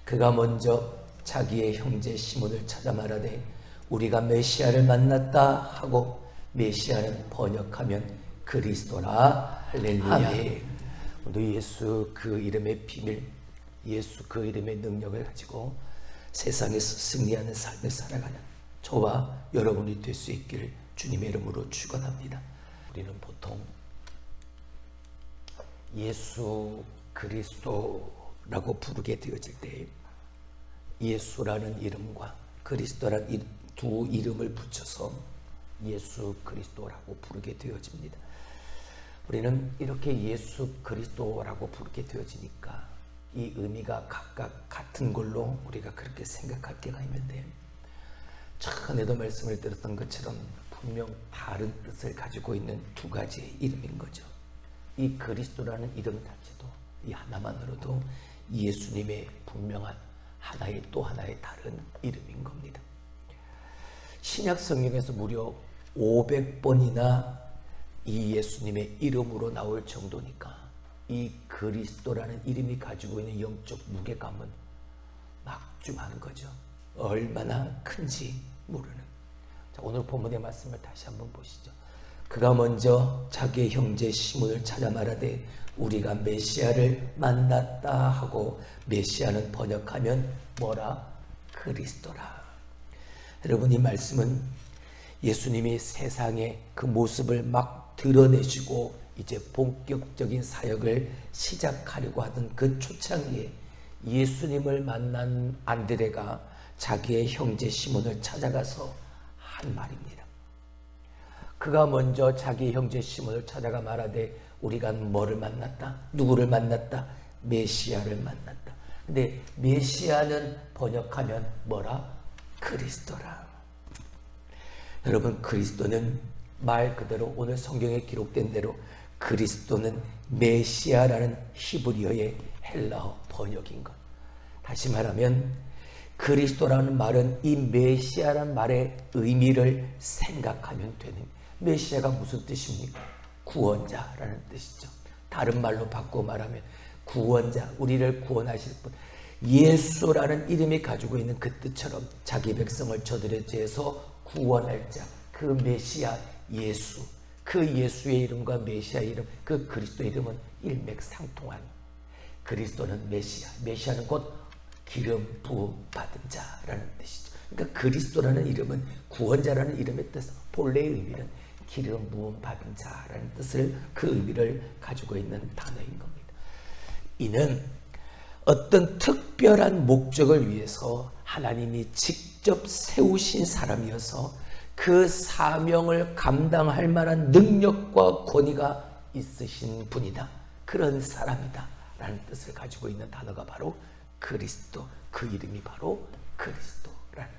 그가 먼저 자기의 형제 시몬을 찾아 말하되 우리가 메시아를 만났다 하고, 메시아는 번역하면 그리스도라. 할렐루야. 아멘. 오늘 예수 그 이름의 비밀, 예수 그 이름의 능력을 가지고 세상에서 승리하는 삶을 살아가는 저와 여러분이 될 수 있기를 주님의 이름으로 축원합니다. 우리는 보통 예수 그리스도라고 부르게 되어질 때 예수라는 이름과 그리스도라는 두 이름을 붙여서 예수 그리스도라고 부르게 되어집니다. 우리는 이렇게 예수 그리스도라고 부르게 되어지니까 이 의미가 각각 같은 걸로 우리가 그렇게 생각할 때가 있는데, 전에도 말씀을 드렸던 것처럼 분명 다른 뜻을 가지고 있는 두 가지의 이름인 거죠. 이 그리스도라는 이름 자체도 이 하나만으로도 예수님의 분명한 하나의 또 하나의 다른 이름인 겁니다. 신약 성경에서 무려 500번이나 이 예수님의 이름으로 나올 정도니까 이 그리스도라는 이름이 가지고 있는 영적 무게감은 막중한 거죠. 얼마나 큰지 모르는. 자, 오늘 본문의 말씀을 다시 한번 보시죠. 그가 먼저 자기의 형제 시몬을 찾아 말하되 우리가 메시아를 만났다 하고, 메시아는 번역하면 뭐라? 그리스도라. 여러분, 이 말씀은 예수님이 세상에 그 모습을 막 드러내시고 이제 본격적인 사역을 시작하려고 하던 그 초창기에 예수님을 만난 안드레가 자기의 형제 시몬을 찾아가서 한 말입니다. 그가 먼저 자기 형제 시몬을 찾아가 말하되 우리가 뭐를 만났다? 누구를 만났다? 메시아를 만났다. 근데 메시아는 번역하면 뭐라? 그리스도라. 여러분, 그리스도는 말 그대로 오늘 성경에 기록된 대로 그리스도는 메시아라는 히브리어의 헬라어 번역인 것. 다시 말하면 그리스도라는 말은 이 메시아라는 말의 의미를 생각하면 되는, 메시아가 무슨 뜻입니까? 구원자라는 뜻이죠. 다른 말로 바꿔 말하면 구원자, 우리를 구원하실 분, 예수라는 이름이 가지고 있는 그 뜻처럼 자기 백성을 저들의 죄에서 구원할 자, 그 메시아 예수, 그 예수의 이름과 메시아 이름, 그 그리스도 이름은 일맥상통한. 그리스도는 메시아, 메시아는 곧 기름 부음 받은 자라는 뜻이죠. 그러니까 그리스도라는 이름은 구원자라는 이름의 뜻, 본래의 의미는 기름 부음 받은 자라는 뜻을, 그 의미를 가지고 있는 단어인 겁니다. 이는 어떤 특별한 목적을 위해서 하나님이 직접 세우신 사람이어서 그 사명을 감당할 만한 능력과 권위가 있으신 분이다, 그런 사람이다 라는 뜻을 가지고 있는 단어가 바로 그리스도, 그 이름이 바로 그리스도라는.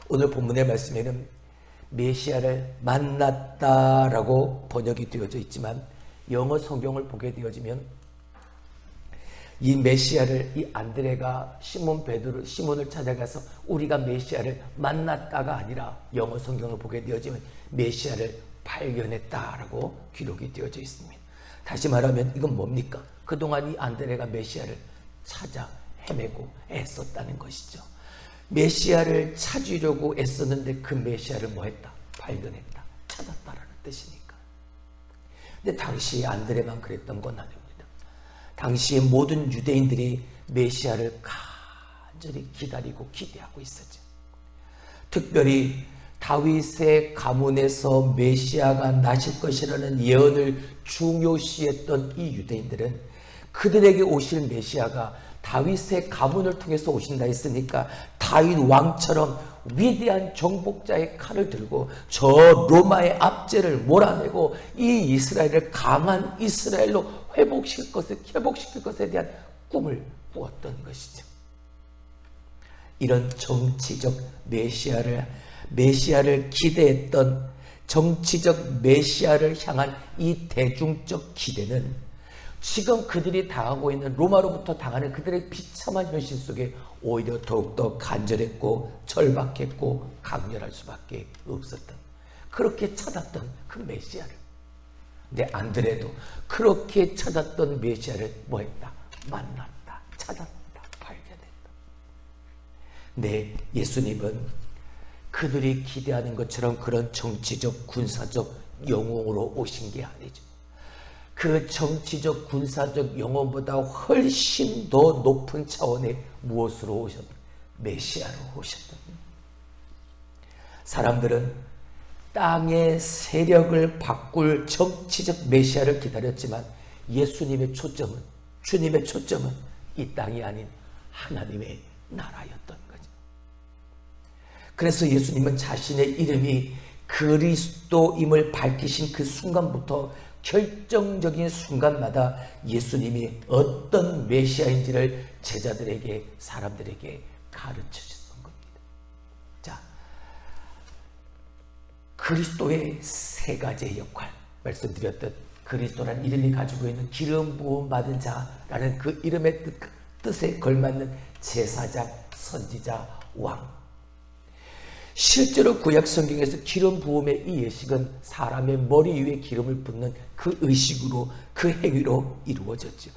오늘 본문의 말씀에는 메시아를 만났다라고 번역이 되어져 있지만 영어 성경을 보게 되어지면 이 메시아를, 이 안드레가 시몬을 찾아가서 우리가 메시아를 만났다가 아니라 영어 성경을 보게 되어지면 메시아를 발견했다라고 기록이 되어져 있습니다. 다시 말하면 이건 뭡니까? 그동안 이 안드레가 메시아를 찾아 헤매고 애썼다는 것이죠. 메시아를 찾으려고 애썼는데 그 메시아를 뭐했다? 발견했다, 찾았다라는 뜻이니까. 근데 당시 안드레만 그랬던 건 아닙니다. 당시의 모든 유대인들이 메시아를 간절히 기다리고 기대하고 있었죠. 특별히 다윗의 가문에서 메시아가 나실 것이라는 예언을 중요시했던 이 유대인들은 그들에게 오실 메시아가 다윗의 가문을 통해서 오신다 했으니까 다윗 왕처럼 위대한 정복자의 칼을 들고 저 로마의 압제를 몰아내고 이 이스라엘을 강한 이스라엘로 회복시킬 것에 대한 꿈을 꾸었던 것이죠. 이런 정치적 메시아를 기대했던 정치적 메시아를 향한 이 대중적 기대는 지금 그들이 당하고 있는, 로마로부터 당하는 그들의 비참한 현실 속에 오히려 더욱더 간절했고 절박했고 강렬할 수밖에 없었던, 그렇게 찾았던 그 메시아를, 근데 안드레도 그렇게 찾았던 메시아를 뭐했다? 만났다, 찾았다, 네, 예수님은 그들이 기대하는 것처럼 그런 정치적, 군사적 영웅으로 오신 게 아니죠. 그 정치적, 군사적 영웅보다 훨씬 더 높은 차원의 무엇으로 오셨다? 메시아로 오셨다. 사람들은 땅의 세력을 바꿀 정치적 메시아를 기다렸지만 예수님의 초점은, 주님의 초점은 이 땅이 아닌 하나님의 나라였던 거죠. 그래서 예수님은 자신의 이름이 그리스도임을 밝히신 그 순간부터 결정적인 순간마다 예수님이 어떤 메시아인지를 제자들에게, 사람들에게 가르쳐 주셨던 겁니다. 자, 그리스도의 세 가지의 역할, 말씀드렸듯 그리스도라는 이름이 가지고 있는 기름 부음 받은 자라는 그 이름의 뜻에 걸맞는 제사장, 선지자, 왕. 실제로 구약 성경에서 기름 부음의 이 예식은 사람의 머리 위에 기름을 붓는 그 의식으로, 그 행위로 이루어졌죠.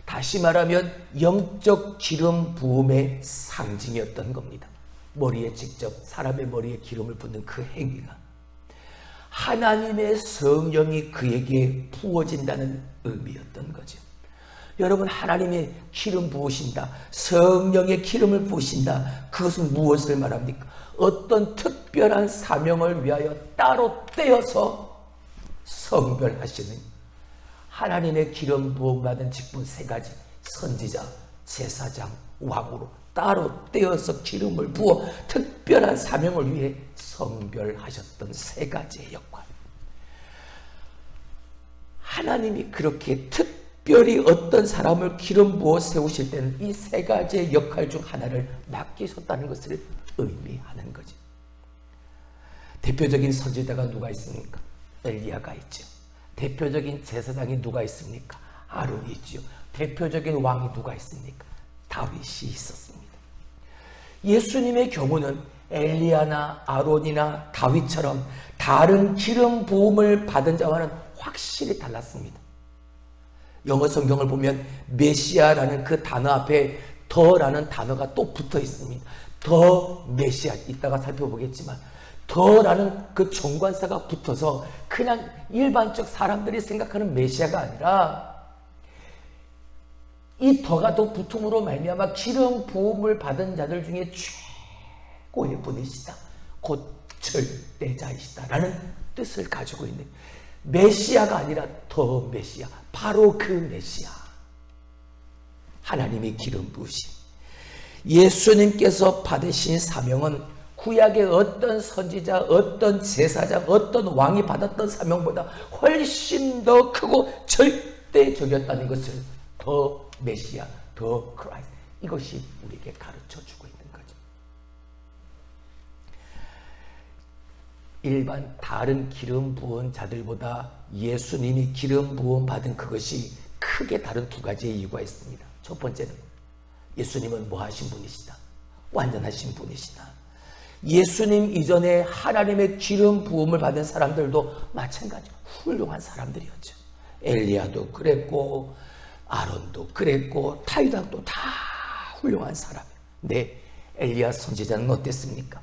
다시 말하면 영적 기름 부음의 상징이었던 겁니다. 머리에 직접 사람의 머리에 기름을 붓는 그 행위가 하나님의 성령이 그에게 부어진다는 의미였던 거죠. 여러분, 하나님이 기름 부으신다, 성령의 기름을 부으신다, 그것은 무엇을 말합니까? 어떤 특별한 사명을 위하여 따로 떼어서 성별하시는 하나님의 기름 부음 받은 직분 세 가지, 선지자, 제사장, 왕으로 따로 떼어서 기름을 부어 특별한 사명을 위해 성별하셨던 세 가지의 역할. 하나님이 그렇게 특별히 어떤 사람을 기름 부어 세우실 때는 이 세 가지의 역할 중 하나를 맡기셨다는 것을 의미하는 거죠. 대표적인 선지자가 누가 있습니까? 엘리야가 있죠. 대표적인 제사장이 누가 있습니까? 아론이 있죠. 대표적인 왕이 누가 있습니까? 다윗이 있었습니다. 예수님의 경우는 엘리야나 아론이나 다윗처럼 다른 기름 부음을 받은 자와는 확실히 달랐습니다. 영어 성경을 보면 메시아라는 그 단어 앞에 더라는 단어가 또 붙어 있습니다. 더 메시아, 이따가 살펴보겠지만 더라는 그 정관사가 붙어서 그냥 일반적 사람들이 생각하는 메시아가 아니라 이 더가 더 붙음으로 말미암아 기름 부음을 받은 자들 중에 최고의 분이시다, 곧 절대자이시다라는 뜻을 가지고 있는 메시아가 아니라 더 메시아, 바로 그 메시아, 하나님의 기름 부으심. 예수님께서 받으신 사명은 구약의 어떤 선지자, 어떤 제사장, 어떤 왕이 받았던 사명보다 훨씬 더 크고 절대적이었다는 것을 더 메시아, 더 크라이스트, 이것이 우리에게 가르쳐주고 있는 거죠. 일반 다른 기름 부은 자들보다 예수님이 기름 부음 받은 그것이 크게 다른 두 가지의 이유가 있습니다. 첫 번째는 예수님은 뭐 하신 분이시다? 완전하신 분이시다. 예수님 이전에 하나님의 기름 부음을 받은 사람들도 마찬가지 훌륭한 사람들이었죠. 엘리야도 그랬고 아론도 그랬고 다윗도 다 훌륭한 사람이에요. 근데 엘리야 선지자는 어땠습니까?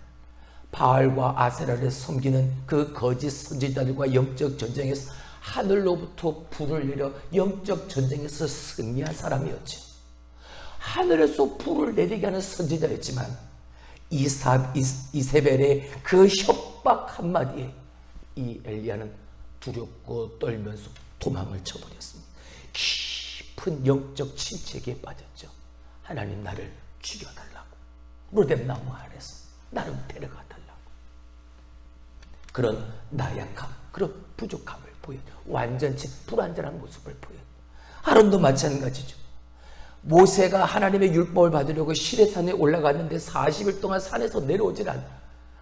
바알과 아세라를 섬기는 그 거짓 선지자들과 영적 전쟁에서 하늘로부터 불을 내려 영적 전쟁에서 승리한 사람이었죠. 하늘에서 불을 내리게 하는 선지자였지만 이세벨의 그 협박 한마디에 이 엘리야는 두렵고 떨면서 도망을 쳐버렸습니다. 깊은 영적 침체기에 빠졌죠. 하나님, 나를 죽여달라고, 무덤 나무 아래서 나를 데려가달라고. 그런 나약함, 그런 부족함을 보여, 완전치 불완전한 모습을 보여. 아론도 마찬가지죠. 모세가 하나님의 율법을 받으려고 시내산에 올라갔는데 40일 동안 산에서 내려오질 않아.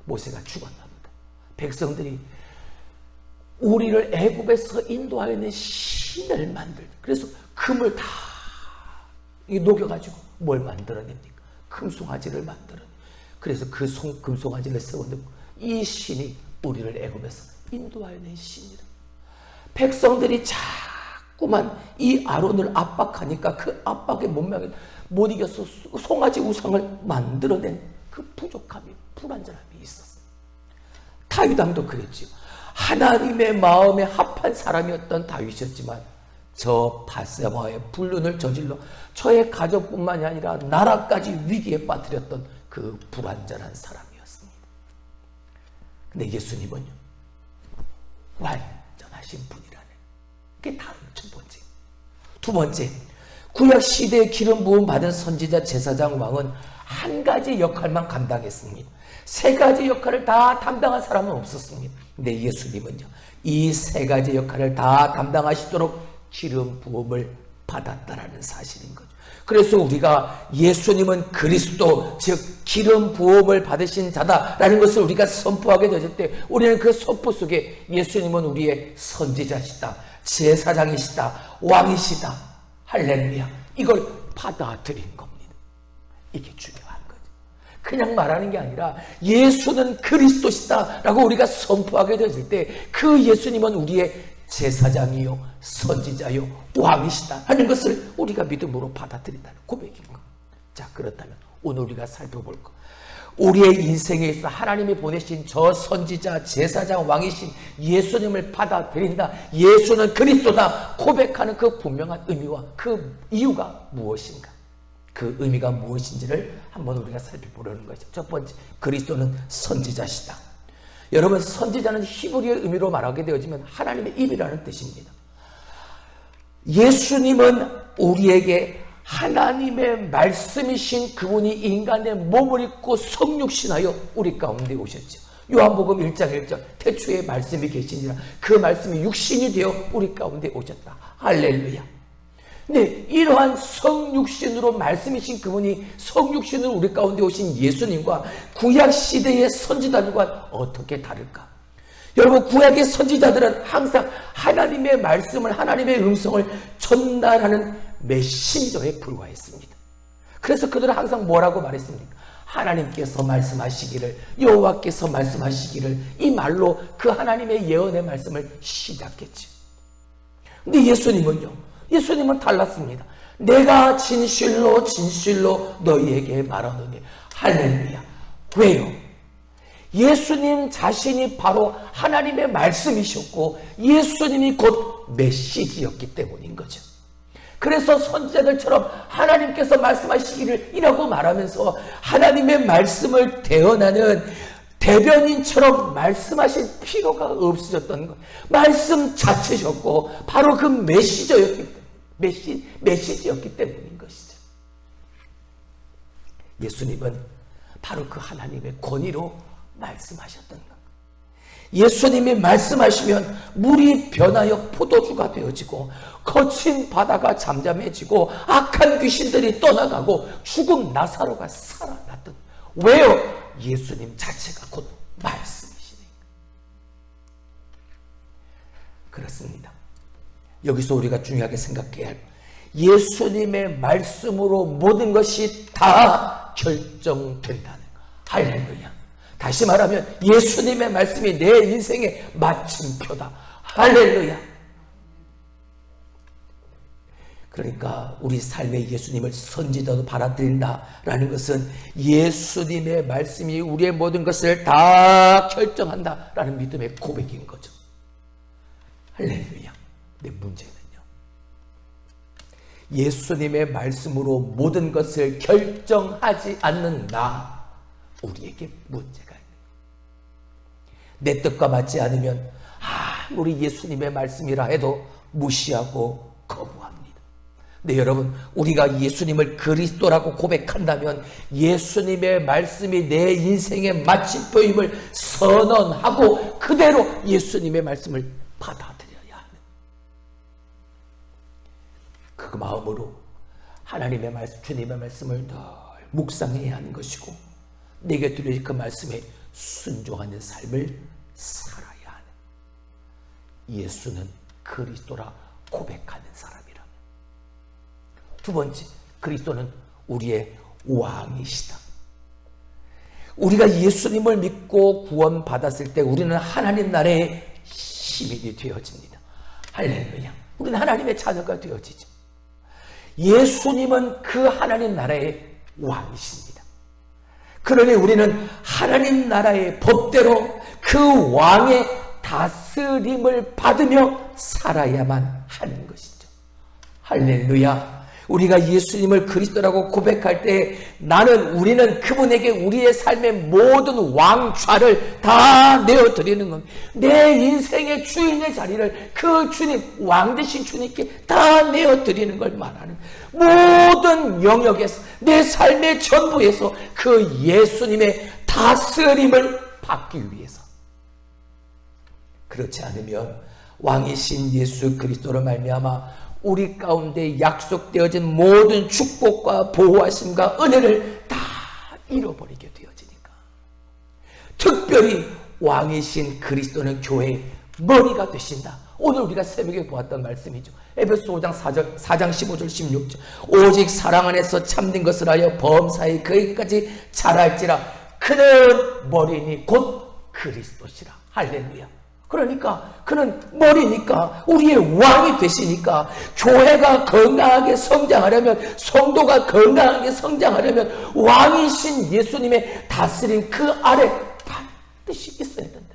모세가 죽었답니다. 백성들이 우리를 애굽에서 인도하여낸 신을 그래서 금을 다 녹여가지고 뭘 만들어냅니까? 금송아지를 만들어내. 그래서 그 금송아지를 세워놓고 이 신이 우리를 애굽에서 인도하여낸 신이라. 백성들이 자꾸만 이 아론을 압박하니까 그 압박에 못 이겨서 송아지 우상을 만들어낸 그 부족함이, 불완전함이 있었어요. 다윗 왕도 그랬지요. 하나님의 마음에 합한 사람이었던 다윗이었지만 저 바세바의 불륜을 저질러 저의 가족뿐만이 아니라 나라까지 위기에 빠뜨렸던 그 불완전한 사람이었습니다. 근데 예수님은요, 완전하신 분이라네. 그게 다음 첫 번째. 두 번째, 구약 시대에 기름 부음 받은 선지자 제사장 왕은 한 가지 역할만 감당했습니다. 세 가지 역할을 다 담당한 사람은 없었습니다. 근데 예수님은요, 이 세 가지 역할을 다 담당하시도록 기름 부음을 받았다라는 사실인 거죠. 그래서 우리가 예수님은 그리스도, 즉 기름 부음을 받으신 자다라는 것을 우리가 선포하게 되었을 때 우리는 그 선포 속에 예수님은 우리의 선지자시다, 제사장이시다, 왕이시다, 할렐루야, 이걸 받아들인 겁니다. 이게 중요한 거죠. 그냥 말하는 게 아니라 예수는 그리스도시다라고 우리가 선포하게 되었을 때 그 예수님은 우리의 제사장이요, 선지자요, 왕이시다 하는 것을 우리가 믿음으로 받아들인다는 고백인 것. 자, 그렇다면 오늘 우리가 살펴볼 것, 우리의 인생에 있어 하나님이 보내신 저 선지자, 제사장, 왕이신 예수님을 받아들인다, 예수는 그리스도다 고백하는 그 분명한 의미와 그 이유가 무엇인가, 그 의미가 무엇인지를 한번 우리가 살펴보려는 것이죠. 첫 번째, 그리스도는 선지자시다. 여러분, 선지자는 히브리어 의미로 말하게 되어지면 하나님의 입이라는 뜻입니다. 예수님은 우리에게 하나님의 말씀이신 그분이 인간의 몸을 입고 성육신하여 우리 가운데 오셨죠. 요한복음 1장 1절, 태초에 말씀이 계시니라, 그 말씀이 육신이 되어 우리 가운데 오셨다. 할렐루야. 네, 이러한 성육신으로 말씀이신 그분이 성육신으로 우리 가운데 오신 예수님과 구약시대의 선지자들과 어떻게 다를까? 여러분, 구약의 선지자들은 항상 하나님의 말씀을, 하나님의 음성을 전달하는 메신저에 불과했습니다. 그래서 그들은 항상 뭐라고 말했습니까? 하나님께서 말씀하시기를, 여호와께서 말씀하시기를, 이 말로 그 하나님의 예언의 말씀을 시작했죠. 근데 예수님은 달랐습니다. 내가 진실로 진실로 너희에게 말하노니. 할렐루야. 왜요? 예수님 자신이 바로 하나님의 말씀이셨고 예수님이 곧 메시지였기 때문인 거죠. 그래서 선지자들처럼 하나님께서 말씀하시기를 이라고 말하면서 하나님의 말씀을 대언하는 대변인처럼 말씀하실 필요가 없어졌던 것, 말씀 자체셨고 바로 그 메시지였기 때문인 것이죠. 예수님은 바로 그 하나님의 권위로 말씀하셨던 것. 예수님이 말씀하시면 물이 변하여 포도주가 되어지고 거친 바다가 잠잠해지고 악한 귀신들이 떠나가고 죽은 나사로가 살아났던. 왜요? 예수님 자체가 곧 말씀이시니까. 그렇습니다. 여기서 우리가 중요하게 생각해야 할, 예수님의 말씀으로 모든 것이 다 결정된다는 것. 할렐루야. 다시 말하면 예수님의 말씀이 내 인생의 마침표다. 할렐루야. 그러니까 우리 삶에 예수님을 선지자로 받아들인다라는 것은 예수님의 말씀이 우리의 모든 것을 다 결정한다라는 믿음의 고백인 거죠. 할렐루야. 내 문제는요, 예수님의 말씀으로 모든 것을 결정하지 않는 우리에게 문제가 있는 거예요. 내 뜻과 맞지 않으면 아무리 예수님의 말씀이라 해도 무시하고 거부합니다. 근데 여러분, 우리가 예수님을 그리스도라고 고백한다면 예수님의 말씀이 내 인생의 마침표임을 선언하고 그대로 예수님의 말씀을 받아들여야 하는, 그 마음으로 하나님의 말씀, 주님의 말씀을 늘 묵상해야 하는 것이고 내게 들려진 그 말씀에 순종하는 삶을 살아야 하는, 예수는 그리스도라 고백하는 사람이라면. 두 번째, 그리스도는 우리의 왕이시다. 우리가 예수님을 믿고 구원받았을 때 우리는 하나님 나라의 시민이 되어집니다. 할렐루야. 우리는 하나님의 자녀가 되어지죠. 예수님은 그 하나님 나라의 왕이십니다. 그러니 우리는 하나님 나라의 법대로 그 왕의 다스림을 받으며 살아야만 하는 것이죠. 할렐루야. 우리가 예수님을 그리스도라고 고백할 때 우리는 그분에게 우리의 삶의 모든 왕좌를 다 내어드리는 겁니다. 내 인생의 주인의 자리를 그 주님, 왕 되신 주님께 다 내어드리는 걸 말하는, 모든 영역에서, 내 삶의 전부에서 그 예수님의 다스림을 받기 위해서. 그렇지 않으면 왕이신 예수 그리스도로 말미암아 우리 가운데 약속되어진 모든 축복과 보호하심과 은혜를 다 잃어버리게 되어지니까. 특별히 왕이신 그리스도는 교회의 머리가 되신다. 오늘 우리가 새벽에 보았던 말씀이죠. 에베소 5장 4장 15절 16절. 오직 사랑 안에서 참된 것을 하여 범사에 그에게까지 자랄지라. 그는 머리니 곧 그리스도시라. 할렐루야. 그러니까 그는 머리니까, 우리의 왕이 되시니까, 교회가 건강하게 성장하려면, 성도가 건강하게 성장하려면 왕이신 예수님의 다스림 그 아래 반드시 있어야 된다.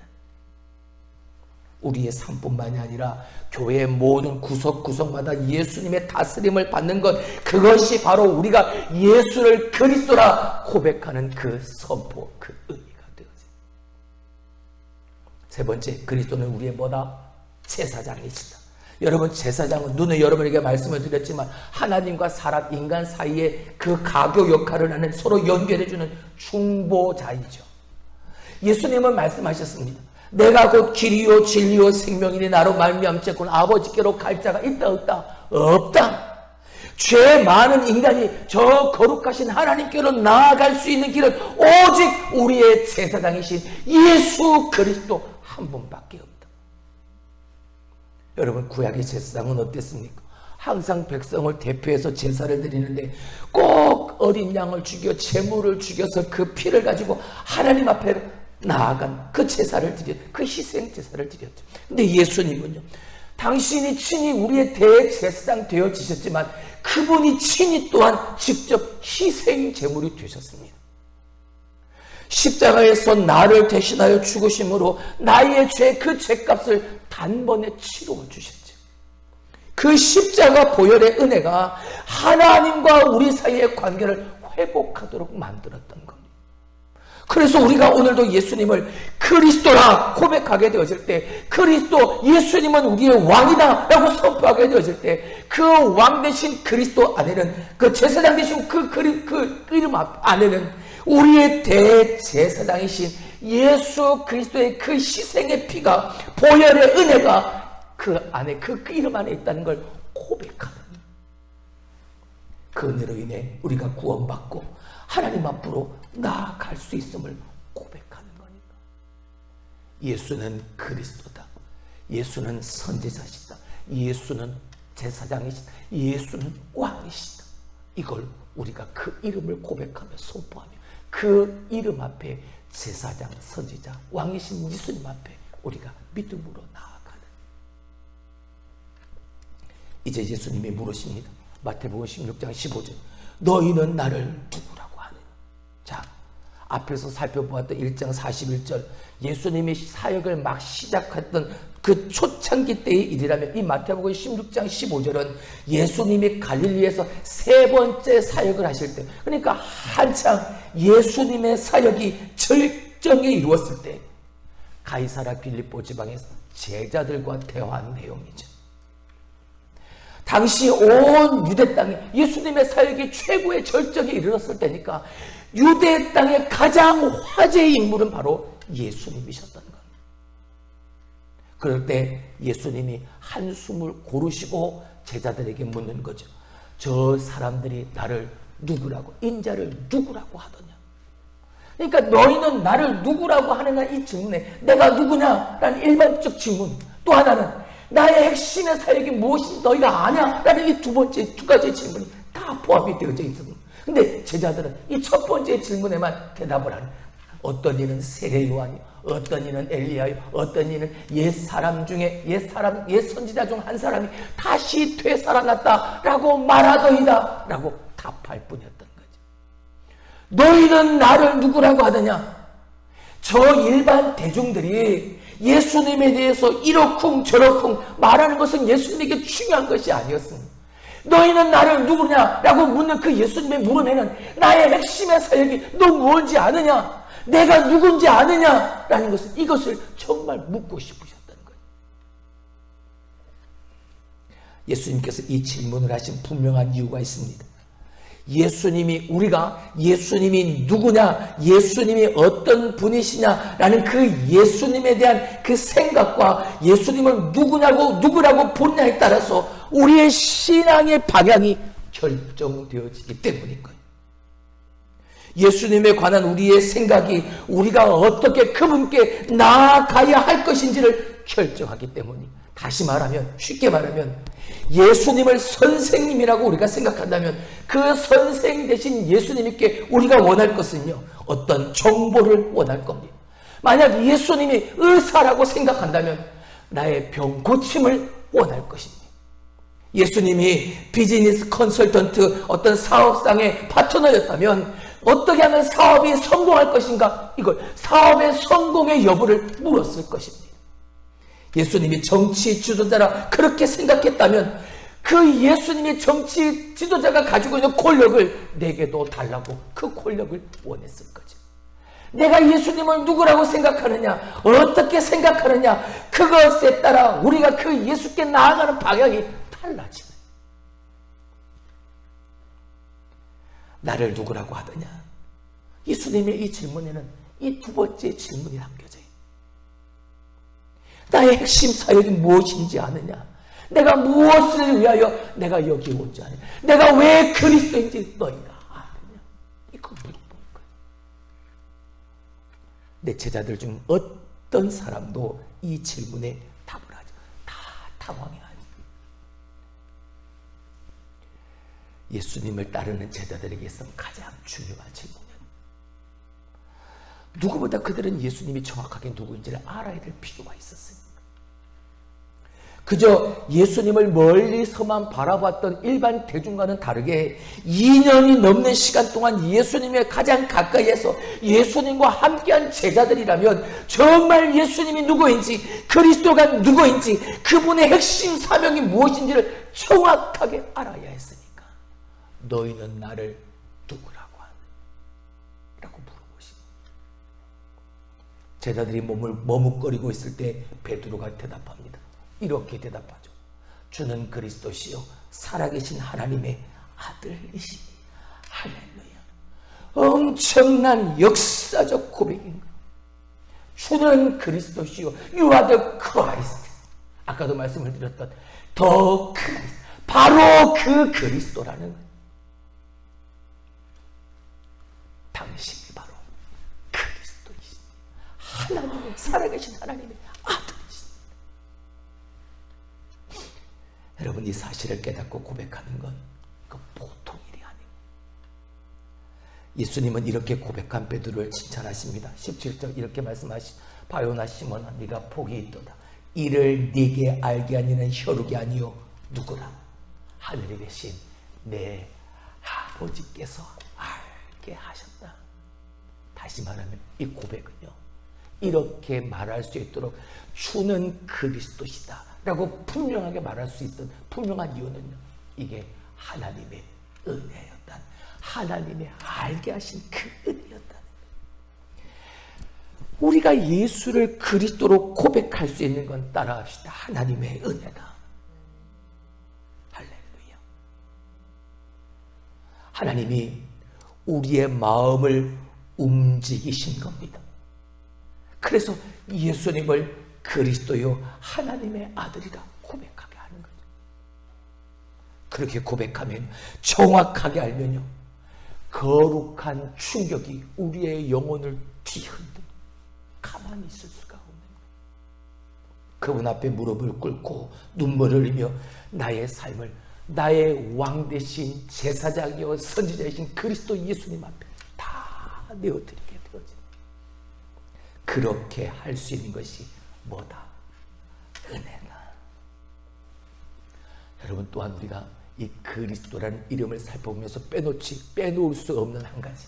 우리의 삶뿐만이 아니라 교회의 모든 구석구석마다 예수님의 다스림을 받는 것, 그것이 바로 우리가 예수를 그리스도라 고백하는 그 선포, 그 의미가 되어집니다. 세 번째, 그리스도는 우리의 뭐다? 제사장이시다. 여러분, 제사장은 눈에 여러분에게 말씀을 드렸지만 하나님과 사람, 인간 사이에 그 가교 역할을 하는, 서로 연결해주는 중보자이죠. 예수님은 말씀하셨습니다. 내가 곧 길이요 진리요 생명이니 나로 말미암자고는 아버지께로 갈 자가 있다 없다? 없다. 죄 많은 인간이 저 거룩하신 하나님께로 나아갈 수 있는 길은 오직 우리의 제사장이신 예수 그리스도 한 분밖에 없다. 여러분, 구약의 제사장은 어땠습니까? 항상 백성을 대표해서 제사를 드리는데 꼭 어린 양을 죽여 제물을 죽여서 그 피를 가지고 하나님 앞에 나아간 그 제사를 그 희생 제사를 드렸죠. 근데 예수님은요, 당신이 친히 우리의 대제사장 되어지셨지만 그분이 친히 또한 직접 희생 제물이 되셨습니다. 십자가에서 나를 대신하여 죽으심으로 나의 죄, 그 죄값을 단번에 치루어 주셨죠. 그 십자가 보혈의 은혜가 하나님과 우리 사이의 관계를 회복하도록 만들었던 겁니다. 그래서 우리가 오늘도 예수님을 그리스도라 고백하게 되어질 때, 그리스도, 예수님은 우리의 왕이다 라고 선포하게 되어질 때, 그 왕 되신 그리스도 안에는, 그 제사장 되신 그 이름 안에는 우리의 대제사장이신 예수 그리스도의 그 희생의 피가, 보혈의 은혜가 그 안에, 그 이름 안에 있다는 걸 고백하는, 그 은혜로 인해 우리가 구원받고 하나님 앞으로 나아갈 수 있음을 고백하는 거니까. 예수는 그리스도다. 예수는 선지자시다. 예수는 제사장이시다. 예수는 왕이시다. 이걸 우리가 그 이름을 고백하며 선포하며 그 이름 앞에 제사장, 선지자, 왕이신 예수님 앞에 우리가 믿음으로 나아가는. 이제 예수님이 물으십니다. 마태복음 16장 15절. 너희는 나를 누구라고 하느냐? 자, 앞에서 살펴보았던 1장 41절, 예수님이 사역을 막 시작했던 그 초창기 때의 일이라면, 이 마태복음 16장 15절은 예수님이 갈릴리에서 세 번째 사역을 하실 때, 그러니까 한창 예수님의 사역이 절정에 이루었을 때 가이사랴 빌립보 지방에서 제자들과 대화한 내용이죠. 당시 온 유대 땅에 예수님의 사역이 최고의 절정에 이르렀을 때니까 유대 땅의 가장 화제의 인물은 바로 예수님이셨던 겁니다. 그럴 때 예수님이 한숨을 고르시고 제자들에게 묻는 거죠. 저 사람들이 나를 누구라고, 인자를 누구라고 하더냐. 그러니까 너희는 나를 누구라고 하느냐, 이 질문에 내가 누구냐라는 일반적 질문, 또 하나는 나의 핵심의 사역이 무엇인지 너희가 아냐? 라는 이 두 가지 질문이 다 포함이 되어져 있습니다. 근데 제자들은 이 첫 번째 질문에만 대답을 하는, 어떤 이는 세례 요한이, 어떤 이는 엘리야요, 어떤 이는 옛 선지자 중 한 사람이 다시 되살아났다 라고 말하더이다 라고 답할 뿐이었던 거죠. 너희는 나를 누구라고 하느냐? 저 일반 대중들이 예수님에 대해서 이러쿵 저러쿵 말하는 것은 예수님에게 중요한 것이 아니었습니다. 너희는 나를 누구냐라고 묻는 그 예수님의 물음에는 나의 핵심의 사역이 너 뭔지 아느냐? 내가 누군지 아느냐? 라는 것은 이것을 정말 묻고 싶으셨다는 거예요. 예수님께서 이 질문을 하신 분명한 이유가 있습니다. 우리가 예수님이 누구냐, 예수님이 어떤 분이시냐라는 그 예수님에 대한 그 생각과 예수님을 누구라고 보느냐에 따라서 우리의 신앙의 방향이 결정되어지기 때문인 거예요. 예수님에 관한 우리의 생각이 우리가 어떻게 그분께 나아가야 할 것인지를 결정하기 때문이. 다시 말하면, 쉽게 말하면 예수님을 선생님이라고 우리가 생각한다면 그 선생 대신 예수님께 우리가 원할 것은요, 어떤 정보를 원할 겁니다. 만약 예수님이 의사라고 생각한다면 나의 병 고침을 원할 것입니다. 예수님이 비즈니스 컨설턴트, 어떤 사업상의 파트너였다면 어떻게 하면 사업이 성공할 것인가, 이걸 사업의 성공의 여부를 물었을 것입니다. 예수님이 정치 지도자라 그렇게 생각했다면 그 예수님이 정치 지도자가 가지고 있는 권력을 내게도 달라고 그 권력을 원했을 거죠. 내가 예수님을 누구라고 생각하느냐, 어떻게 생각하느냐, 그것에 따라 우리가 그 예수께 나아가는 방향이 달라지네. 나를 누구라고 하느냐. 예수님의 이 질문에는 이 두 번째 질문이 담겨져요. 나의 핵심 사역이 무엇인지 아느냐? 내가 무엇을 위하여 내가 여기 온지 아느냐? 내가 왜 그리스도인지 너희가 아느냐? 이거 물어보는 거예요. 내 제자들 중 어떤 사람도 이 질문에 답을 하죠. 다 당황해하죠. 예수님을 따르는 제자들에게 있어서 가장 중요한 질문이에요. 누구보다 그들은 예수님이 정확하게 누구인지를 알아야 될 필요가 있었어요. 그저 예수님을 멀리서만 바라봤던 일반 대중과는 다르게 2년이 넘는 시간 동안 예수님의 가장 가까이에서 예수님과 함께한 제자들이라면 정말 예수님이 누구인지, 그리스도가 누구인지, 그분의 핵심 사명이 무엇인지를 정확하게 알아야 했으니까 너희는 나를 누구라고 하느냐? 라고 물어보십니다. 제자들이 몸을 머뭇거리고 있을 때 베드로가 대답합니다. 이렇게 대답하죠. 주는 그리스도시요 살아계신 하나님의 아들이시니. 할렐루야. 엄청난 역사적 고백인 거예요. 주는 그리스도시요, You are the Christ. 아까도 말씀을 드렸던 더 크리스트, 바로 그 그리스도라는 거예요. 당신이 바로 그리스도이시니 하나님의, 살아계신 하나님의 아들이시니. 여러분, 이 사실을 깨닫고 고백하는 건 그 보통 일이 아니에요. 예수님은 이렇게 고백한 베드로를 칭찬하십니다. 17절 이렇게 말씀하시, 바요나 시몬아 네가 복이 있도다. 이를 네게 알게 하니는 혈육이 아니요 누구라? 하늘에 계신 내 아버지께서 알게 하셨다. 다시 말하면 이 고백은요, 이렇게 말할 수 있도록 주는 그리스도시다 라고 분명하게 말할 수 있던 분명한 이유는요, 이게 하나님의 은혜였다. 하나님의 알게 하신 그 은혜였다. 우리가 예수를 그리스도로 고백할 수 있는 건 따라합시다. 하나님의 은혜다. 할렐루야. 하나님이 우리의 마음을 움직이신 겁니다. 그래서 예수님을 그리스도요 하나님의 아들이라 고백하게 하는 거죠. 그렇게 고백하면, 정확하게 알면요, 거룩한 충격이 우리의 영혼을 뒤흔듭니다. 가만히 있을 수가 없는 거예요. 그분 앞에 무릎을 꿇고 눈물을 흘리며 나의 삶을 나의 왕 대신 제사장이요 선지자이신 그리스도 예수님 앞에 다 내어드리게 되어집니다. 그렇게 할 수 있는 것이 뭐다? 은혜다. 여러분, 또한 우리가 이 그리스도라는 이름을 살펴보면서 빼놓을 수 없는 한 가지,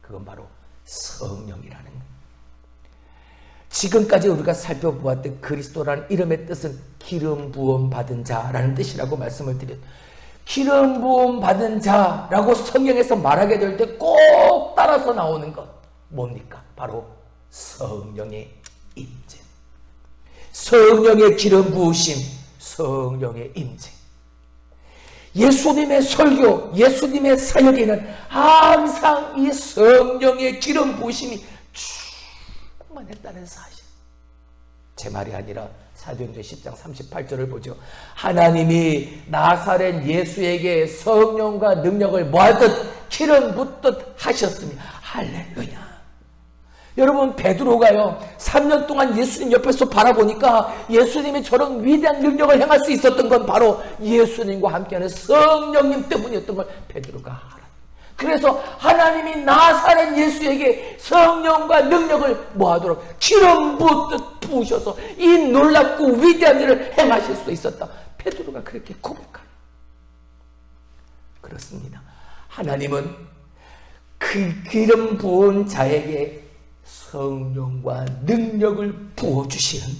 그건 바로 성령이라는 거예요. 지금까지 우리가 살펴보았던 그리스도라는 이름의 뜻은 기름 부음 받은 자라는 뜻이라고 말씀을 드렸. 기름 부음 받은 자라고 성경에서 말하게 될 때 꼭 따라서 나오는 것 뭡니까? 바로 성령의 임재. 성령의 기름 부으심, 성령의 임재. 예수님의 설교, 예수님의 사역에는 항상 이 성령의 기름 부으심이 충만했다는 사실. 제 말이 아니라 사도행전 10장 38절을 보죠. 하나님이 나사렛 예수에게 성령과 능력을 뭐하듯 기름 붓듯 하셨으니 할렐루야. 여러분, 베드로가요 3년 동안 예수님 옆에서 바라보니까 예수님이 저런 위대한 능력을 행할 수 있었던 건 바로 예수님과 함께하는 성령님 때문이었던 걸 베드로가 알아. 그래서 하나님이 나사렛 예수에게 성령과 능력을 뭐하도록 기름 붓듯 부으셔서 이 놀랍고 위대한 일을 행하실 수 있었다. 베드로가 그렇게 고백하라. 그렇습니다. 하나님은 그 기름 부은 자에게 성령과 능력을 부어주시는,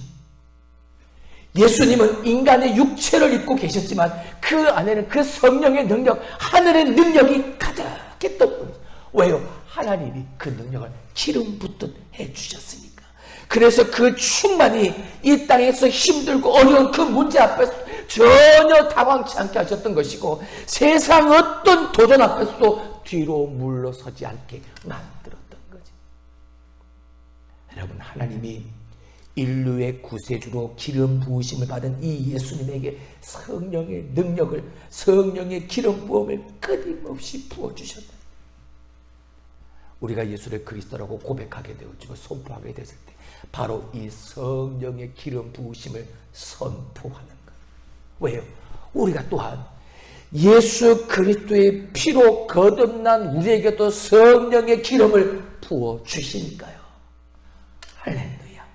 예수님은 인간의 육체를 입고 계셨지만 그 안에는 그 성령의 능력, 하늘의 능력이 가득했던 분이죠. 왜요? 하나님이 그 능력을 기름 붓듯 해주셨으니까. 그래서 그 충만이 이 땅에서 힘들고 어려운 그 문제 앞에서 전혀 당황치 않게 하셨던 것이고, 세상 어떤 도전 앞에서도 뒤로 물러서지 않게 만들었던 거죠. 여러분, 하나님이 인류의 구세주로 기름 부으심을 받은 이 예수님에게 성령의 능력을, 성령의 기름 부음을 끊임없이 부어주셨다. 우리가 예수를 그리스도라고 고백하게 되었지만 선포하게 됐을 때 바로 이 성령의 기름 부으심을 선포하는 것. 왜요? 우리가 또한 예수 그리스도의 피로 거듭난 우리에게도 성령의 기름을 부어주시니까요. 할렐루야.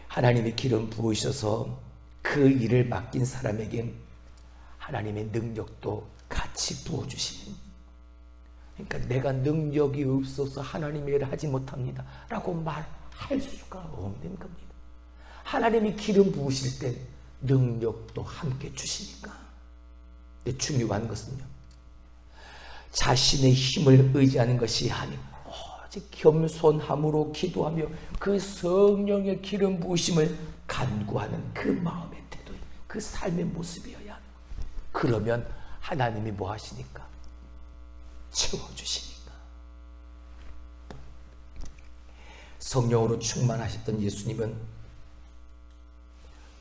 하나님이 기름 부으셔서 그 일을 맡긴 사람에게 하나님의 능력도 같이 부어주시는, 그러니까 내가 능력이 없어서 하나님의 일을 하지 못합니다 라고 말할 수가 없는 겁니다. 하나님이 기름 부으실 때 능력도 함께 주시니까. 근데 중요한 것은요, 자신의 힘을 의지하는 것이 아니고 오직 겸손함으로 기도하며 그 성령의 기름 부으심을 간구하는 그 마음의 태도, 그 삶의 모습이어야 합니다. 그러면 하나님이 뭐 하시니까? 채워주시니까. 성령으로 충만하셨던 예수님은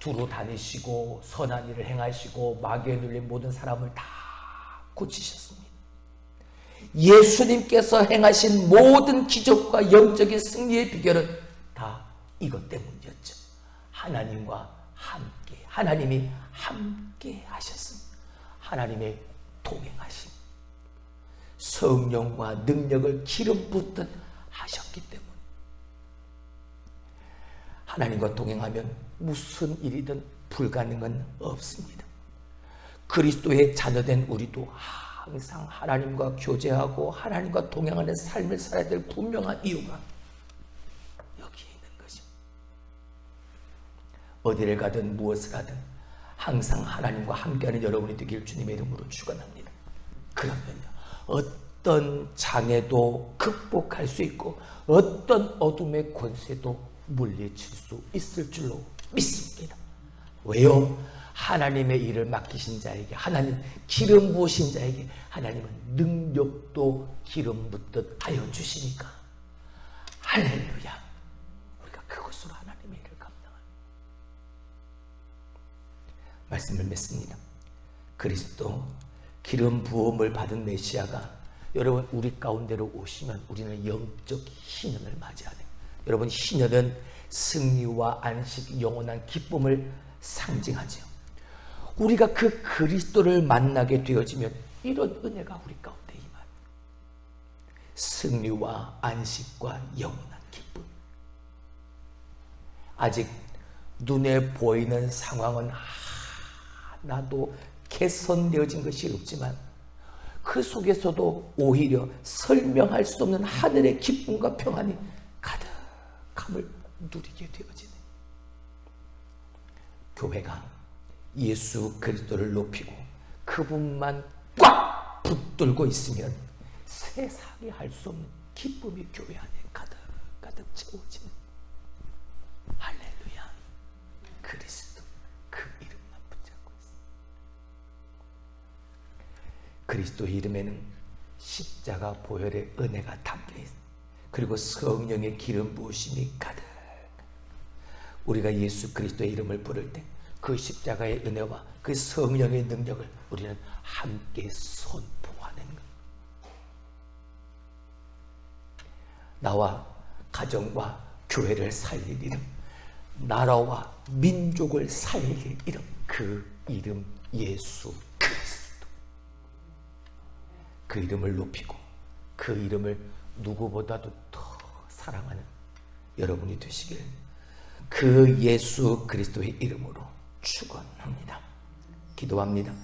두루 다니시고 선한 일을 행하시고 마귀에 눌린 모든 사람을 다 고치셨습니다. 예수님께서 행하신 모든 기적과 영적인 승리의 비결은 다 이것 때문이었죠. 하나님과 함께, 하나님이 함께 하셨습니다. 하나님의 동행하심, 성령과 능력을 기름 붓듯 하셨기 때문에 하나님과 동행하면 무슨 일이든 불가능은 없습니다. 그리스도의 자녀된 우리도 항상 하나님과 교제하고 하나님과 동행하는 삶을 살아야 될 분명한 이유가 여기에 있는 거죠. 어디를 가든 무엇을 하든 항상 하나님과 함께하는 여러분이 되길 주님의 이름으로 축원합니다. 그러면요, 어떤 장애도 극복할 수 있고 어떤 어둠의 권세도 물리칠 수 있을 줄로 믿습니다. 왜요? 하나님의 일을 맡기신 자에게, 하나님 기름 부으신 자에게 하나님은 능력도 기름 붓듯 하여 주시니까 할렐루야. 우리가 그것으로 하나님의 일을 감당합니다. 말씀을 맺습니다. 그리스도 기름 부음을 받은 메시아가 여러분 우리 가운데로 오시면 우리는 영적 희년을 맞이하네. 여러분, 희년은 승리와 안식, 영원한 기쁨을 상징하죠. 우리가 그 그리스도를 만나게 되어지면 이런 은혜가 우리 가운데 임합니다. 승리와 안식과 영원한 기쁨. 아직 눈에 보이는 상황은 하나도 개선되어진 것이 없지만 그 속에서도 오히려 설명할 수 없는 하늘의 기쁨과 평안이 가득함을 누리게 되어지네. 교회가 예수 그리스도를 높이고 그분만 꽉 붙들고 있으면 세상이 할 수 없는 기쁨이 교회 안에 가득 채워지는. 할렐루야. 그리스도 그 이름만 붙잡고 있어. 그리스도의 이름에는 십자가 보혈의 은혜가 담겨 있어. 그리고 성령의 기름 부으심이 가득. 우리가 예수 그리스도의 이름을 부를 때 그 십자가의 은혜와 그 성령의 능력을 우리는 함께 선포하는 것. 나와 가정과 교회를 살릴 이름, 나라와 민족을 살릴 이름, 그 이름 예수 그리스도. 그 이름을 높이고 그 이름을 누구보다도 더 사랑하는 여러분이 되시길 그 예수 그리스도의 이름으로 축원합니다. 기도합니다.